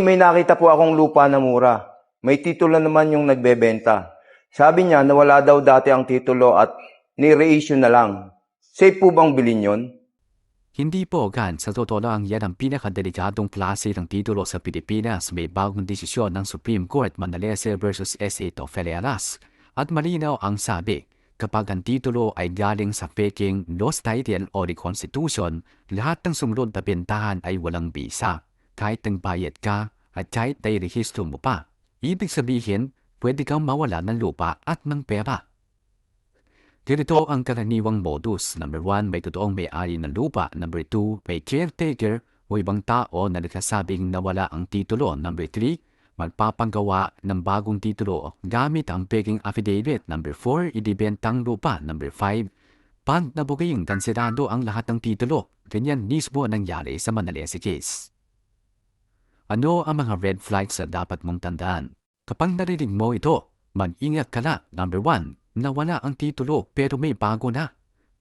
May nakita po akong lupa na mura. May titulo naman yung nagbebenta. Sabi niya na wala daw dati ang titulo at ni-reissue na lang. Safe po bang bilhin yun? Hindi po, Gan. Sa totoo lang, yan ang pinakadelikadong klase ng titulo sa Pilipinas. May bagong desisyon ng Supreme Court Manalese versus S.A. Tofelearas. At malinaw ang sabi, kapag ang titulo ay galing sa faking lost title o the Constitution, lahat ng sumunod na bentahan ay walang bisa. Kahit nagbayad ka at kahit nai-rehistro mo pa. Ibig sabihin, pwede kang mawala ng lupa at ng pera. Ganito ang karaniwang modus. Number 1, may totoong may-ari ng lupa. Number 2, may caretaker o ibang tao na nagsasabing nawala ang titulo. Number 3, magpapagawa ng bagong titulo gamit ang faking affidavit. Number 4, idibentang lupa. Number 5, pag nabuging kanserado ang lahat ng titulo. Ganyan mismo nangyari sa Manalese case. Ano ang mga red flags na dapat mong tandaan? Kapag narinig mo ito, mag-ingat ka na. Number 1, nawala ang titulo pero may bago na.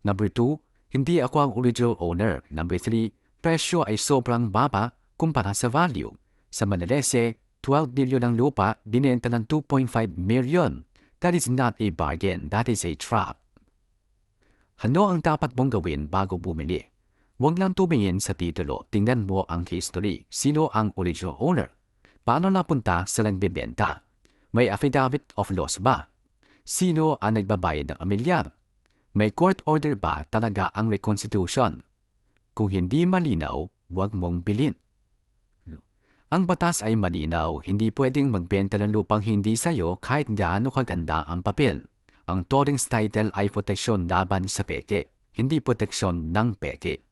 Number 2, hindi ako ang original owner. Number 3, presyo ay sobrang baba kumpara sa value. Sa Manalese, 12 million ang lupa, binenta ng 2.5 million. That is not a bargain, that is a trap. Ano ang dapat mong gawin bago bumili? Huwag lang tumingin sa titulo, tingnan mo ang history. Sino ang original owner? Paano napunta sa nagbebenta? May affidavit of loss ba? Sino ang nagbabayad ng amilyar? May court order ba talaga ang reconstitution? Kung hindi malinaw, huwag mong bilhin. Ang batas ay malinaw, hindi pwedeng magbenta ng lupang hindi sayo kahit gaano kaganda ang papel. Ang Torrens title ay proteksyon laban sa peke, hindi proteksyon ng peke.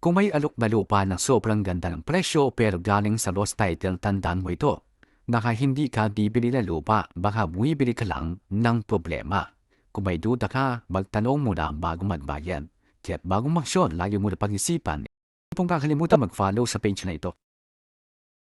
Kung may alok na lupa na sobrang ganda ng presyo pero galing sa lost title, tandaan mo ito. Naka hindi ka bibili ng lupa, baka bumibili ka lang ng problema. Kung may duda ka, magtanong muna bago magbayad. Kaya bago mag-aksyon, lagi mo na pag-isipan. Huwag kang kakalimutan mag-follow sa page na ito.